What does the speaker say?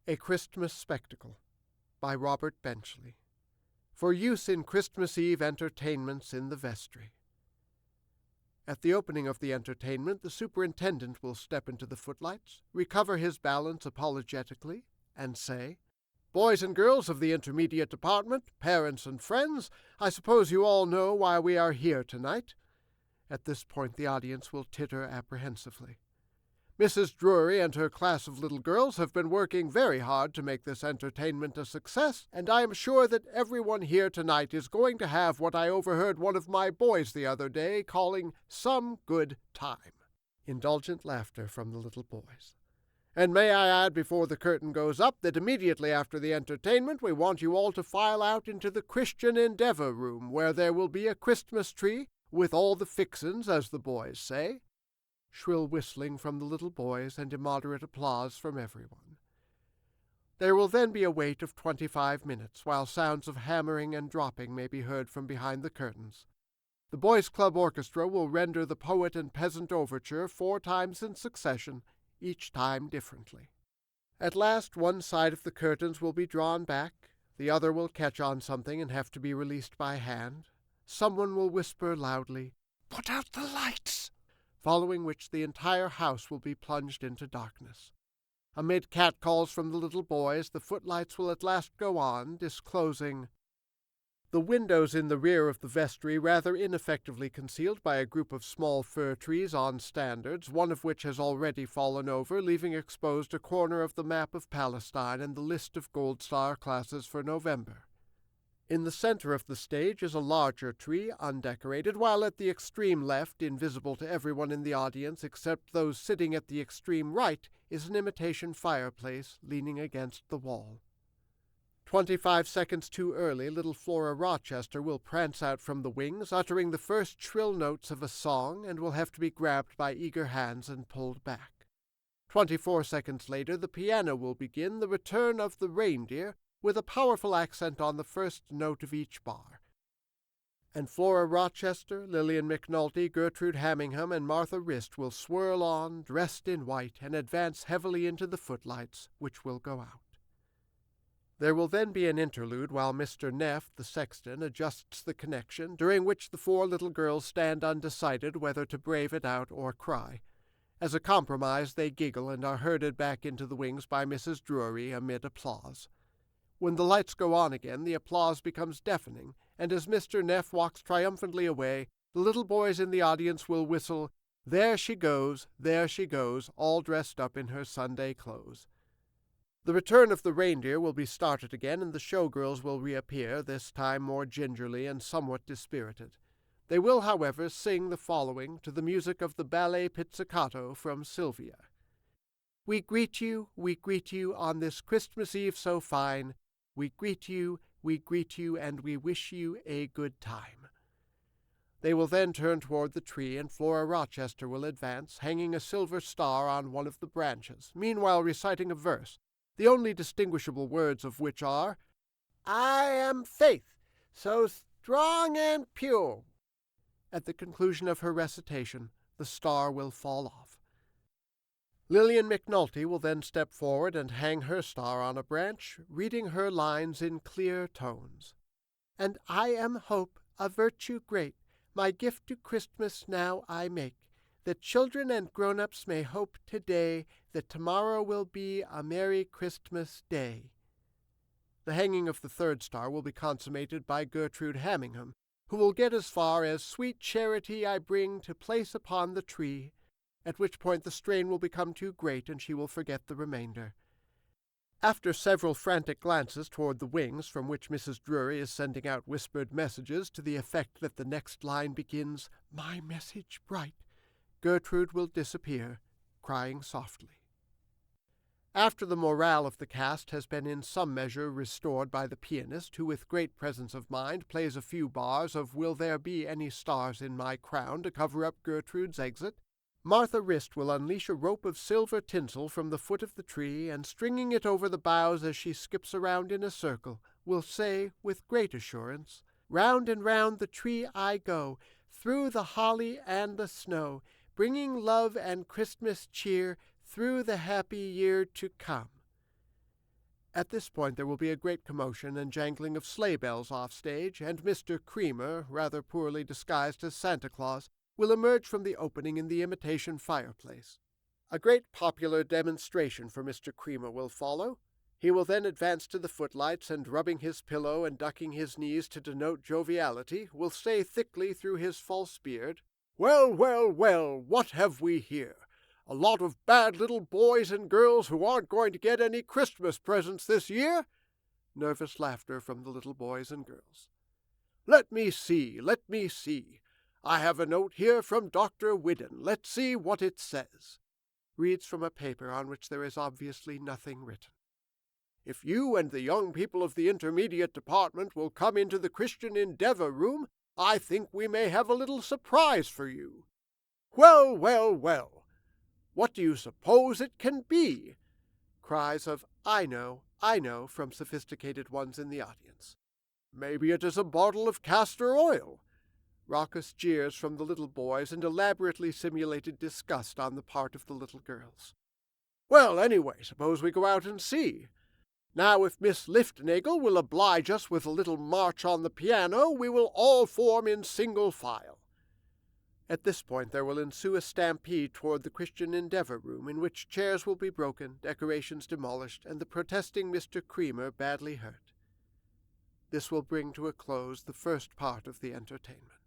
A Christmas Spectacle by Robert Benchley, for use in Christmas Eve entertainments in the vestry. At the opening of the entertainment, the superintendent will step into the footlights, recover his balance apologetically, and say, "Boys and girls of the intermediate department, parents and friends, I suppose you all know why we are here tonight." At this point the audience will titter apprehensively. Mrs. Drury and her class of little girls have been working very hard to make this entertainment a success, and I am sure that everyone here tonight is going to have what I overheard one of my boys the other day calling some good time. Indulgent laughter from the little boys. And may I add before the curtain goes up that immediately after the entertainment we want you all to file out into the Christian Endeavor room, where there will be a Christmas tree with all the fixins, as the boys say. Shrill whistling from the little boys and immoderate applause from everyone. There will then be a wait of 25 minutes, while sounds of hammering and dropping may be heard from behind the curtains. The Boys' Club Orchestra will render the Poet and Peasant Overture 4 times in succession, each time differently. At last one side of the curtains will be drawn back, the other will catch on something and have to be released by hand. Someone will whisper loudly, "Put out the lights!" following which the entire house will be plunged into darkness. Amid catcalls from the little boys, the footlights will at last go on, disclosing the windows in the rear of the vestry, rather ineffectively concealed by a group of small fir trees on standards, one of which has already fallen over, leaving exposed a corner of the map of Palestine and the list of Gold Star classes for November. In the center of the stage is a larger tree, undecorated, while at the extreme left, invisible to everyone in the audience except those sitting at the extreme right, is an imitation fireplace leaning against the wall. 25 seconds too early, little Flora Rochester will prance out from the wings, uttering the first shrill notes of a song, and will have to be grabbed by eager hands and pulled back. 24 seconds later, the piano will begin the Return of the Reindeer, with a powerful accent on the first note of each bar. And Flora Rochester, Lillian McNulty, Gertrude Hammingham, and Martha Wrist will swirl on, dressed in white, and advance heavily into the footlights, which will go out. There will then be an interlude while Mr. Neff, the sexton, adjusts the connection, during which the 4 little girls stand undecided whether to brave it out or cry. As a compromise, they giggle and are herded back into the wings by Mrs. Drury amid applause. When the lights go on again, the applause becomes deafening, and as Mr. Neff walks triumphantly away, the little boys in the audience will whistle, there she goes, all dressed up in her Sunday clothes." The Return of the Reindeer will be started again, and the showgirls will reappear, this time more gingerly and somewhat dispirited. They will, however, sing the following to the music of the ballet pizzicato from Sylvia. We greet you, on this Christmas Eve so fine. We greet you, and we wish you a good time." They will then turn toward the tree, and Flora Rochester will advance, hanging a silver star on one of the branches, meanwhile reciting a verse, the only distinguishable words of which are, "I am faith, so strong and pure." At the conclusion of her recitation, the star will fall off. Lillian McNulty will then step forward and hang her star on a branch, reading her lines in clear tones. "And I am hope, a virtue great, my gift to Christmas now I make, that children and grown-ups may hope today that tomorrow will be a Merry Christmas Day." The hanging of the 3rd star will be consummated by Gertrude Hammingham, who will get as far as "Sweet charity I bring to place upon the tree," at which point the strain will become too great and she will forget the remainder. After several frantic glances toward the wings, from which Mrs. Drury is sending out whispered messages to the effect that the next line begins, "My message bright," Gertrude will disappear, crying softly. After the morale of the cast has been in some measure restored by the pianist, who with great presence of mind plays a few bars of "Will There Be Any Stars in My Crown" to cover up Gertrude's exit, Martha Wrist will unleash a rope of silver tinsel from the foot of the tree, and stringing it over the boughs as she skips around in a circle, will say with great assurance, "Round and round the tree I go, through the holly and the snow, bringing love and Christmas cheer through the happy year to come." At this point there will be a great commotion and jangling of sleigh bells off stage, and Mr. Creamer, rather poorly disguised as Santa Claus, will emerge from the opening in the imitation fireplace. A great popular demonstration for Mr. Creamer will follow. He will then advance to the footlights and, rubbing his pillow and ducking his knees to denote joviality, will say thickly through his false beard, "Well, well, well, what have we here? A lot of bad little boys and girls who aren't going to get any Christmas presents this year?" Nervous laughter from the little boys and girls. Let me see. I have a note here from Dr. Whiddon. Let's see what it says." Reads from a paper on which there is obviously nothing written. "If you and the young people of the intermediate department will come into the Christian Endeavor room, I think we may have a little surprise for you." Well, well, well. What do you suppose it can be? Cries of I know, from sophisticated ones in the audience. Maybe it is a bottle of castor oil. Raucous jeers from the little boys and elaborately simulated disgust on the part of the little girls. Well, anyway, suppose we go out and see. Now, if Miss Liftnagel will oblige us with a little march on the piano, we will all form in single file. At this point there will ensue a stampede toward the Christian Endeavor room, in which chairs will be broken, decorations demolished, and the protesting Mr. Creamer badly hurt. This will bring to a close the first part of the entertainment.